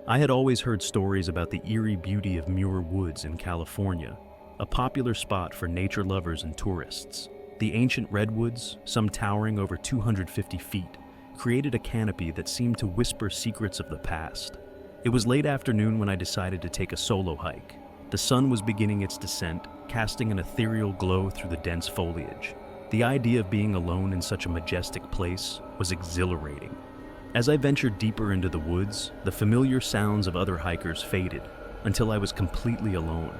I had always heard stories about the eerie beauty of Muir Woods in California, a popular spot for nature lovers and tourists. The ancient redwoods, some towering over 250 feet, created a canopy that seemed to whisper secrets of the past. It was late afternoon when I decided to take a solo hike. The sun was beginning its descent, casting an ethereal glow through the dense foliage. The idea of being alone in such a majestic place was exhilarating. As I ventured deeper into the woods, the familiar sounds of other hikers faded until I was completely alone.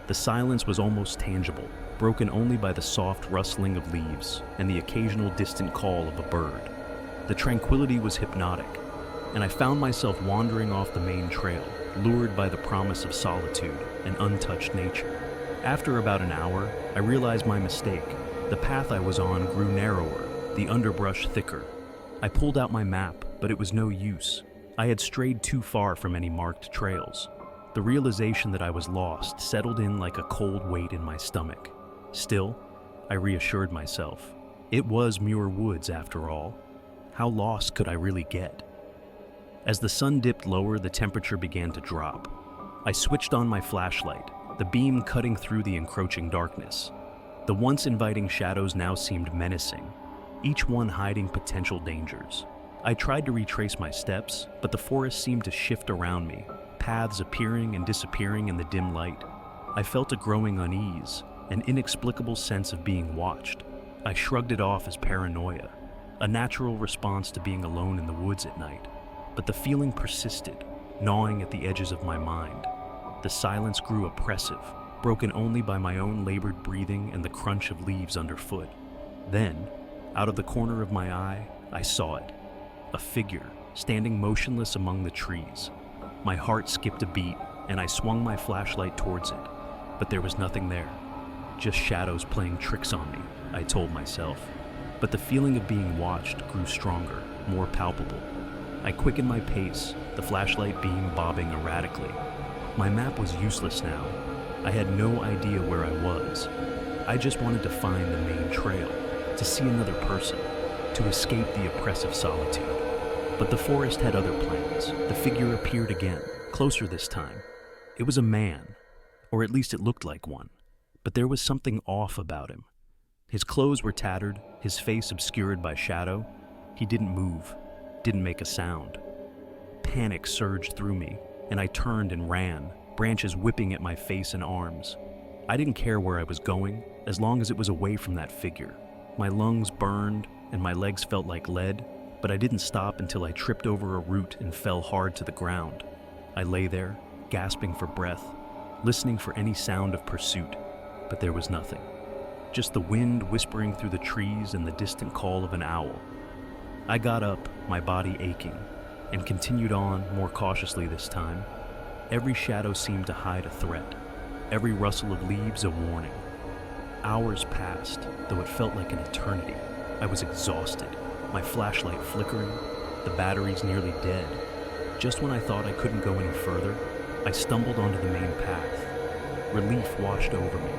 The silence was almost tangible, broken only by the soft rustling of leaves and the occasional distant call of a bird. The tranquility was hypnotic, and I found myself wandering off the main trail, lured by the promise of solitude and untouched nature. After about an hour, I realized my mistake. The path I was on grew narrower, the underbrush thicker. I pulled out my map, but it was no use. I had strayed too far from any marked trails. The realization that I was lost settled in like a cold weight in my stomach. Still, I reassured myself. It was Muir Woods after all. How lost could I really get? As the sun dipped lower, the temperature began to drop. I switched on my flashlight, the beam cutting through the encroaching darkness. The once inviting shadows now seemed menacing, each one hiding potential dangers. I tried to retrace my steps, but the forest seemed to shift around me, paths appearing and disappearing in the dim light. I felt a growing unease, an inexplicable sense of being watched. I shrugged it off as paranoia, a natural response to being alone in the woods at night. But the feeling persisted, gnawing at the edges of my mind. The silence grew oppressive, broken only by my own labored breathing and the crunch of leaves underfoot. Then, out of the corner of my eye, I saw it. A figure, standing motionless among the trees. My heart skipped a beat, and I swung my flashlight towards it. But there was nothing there. Just shadows playing tricks on me, I told myself. But the feeling of being watched grew stronger, more palpable. I quickened my pace, the flashlight beam bobbing erratically. My map was useless now. I had no idea where I was. I just wanted to find the main trail, to see another person, to escape the oppressive solitude. But the forest had other plans. The figure appeared again, closer this time. It was a man, or at least it looked like one. But there was something off about him. His clothes were tattered, his face obscured by shadow. He didn't move, didn't make a sound. Panic surged through me, and I turned and ran, branches whipping at my face and arms. I didn't care where I was going, as long as it was away from that figure. My lungs burned, and my legs felt like lead, but I didn't stop until I tripped over a root and fell hard to the ground. I lay there, gasping for breath, listening for any sound of pursuit, but there was nothing. Just the wind whispering through the trees and the distant call of an owl. I got up, my body aching, and continued on, more cautiously this time. Every shadow seemed to hide a threat, every rustle of leaves a warning. Hours passed, though it felt like an eternity. I was exhausted, my flashlight flickering, the batteries nearly dead. Just when I thought I couldn't go any further, I stumbled onto the main path. Relief washed over me,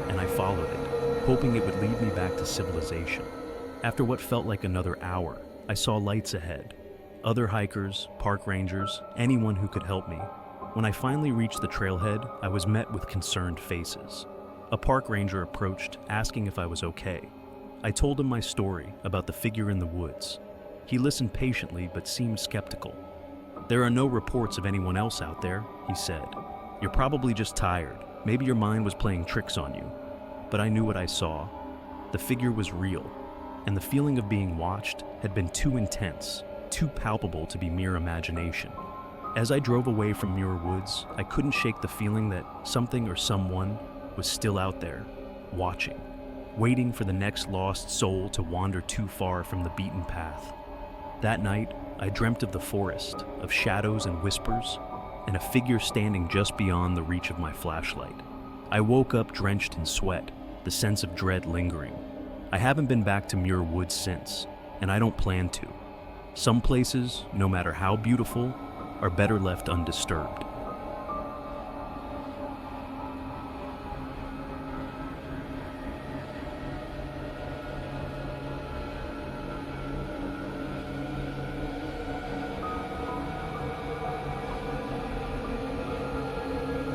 and I followed it, hoping it would lead me back to civilization. After what felt like another hour, I saw lights ahead. Other hikers, park rangers, anyone who could help me. When I finally reached the trailhead, I was met with concerned faces. A park ranger approached, asking if I was okay. I told him my story about the figure in the woods. He listened patiently but seemed skeptical. "There are no reports of anyone else out there," he said. "You're probably just tired. Maybe your mind was playing tricks on you." But I knew what I saw. The figure was real, and the feeling of being watched had been too intense, too palpable to be mere imagination. As I drove away from Muir Woods, I couldn't shake the feeling that something or someone was still out there, watching, waiting for the next lost soul to wander too far from the beaten path. That night, I dreamt of the forest, of shadows and whispers, and a figure standing just beyond the reach of my flashlight. I woke up drenched in sweat, the sense of dread lingering. I haven't been back to Muir Woods since, and I don't plan to. Some places, no matter how beautiful, are better left undisturbed.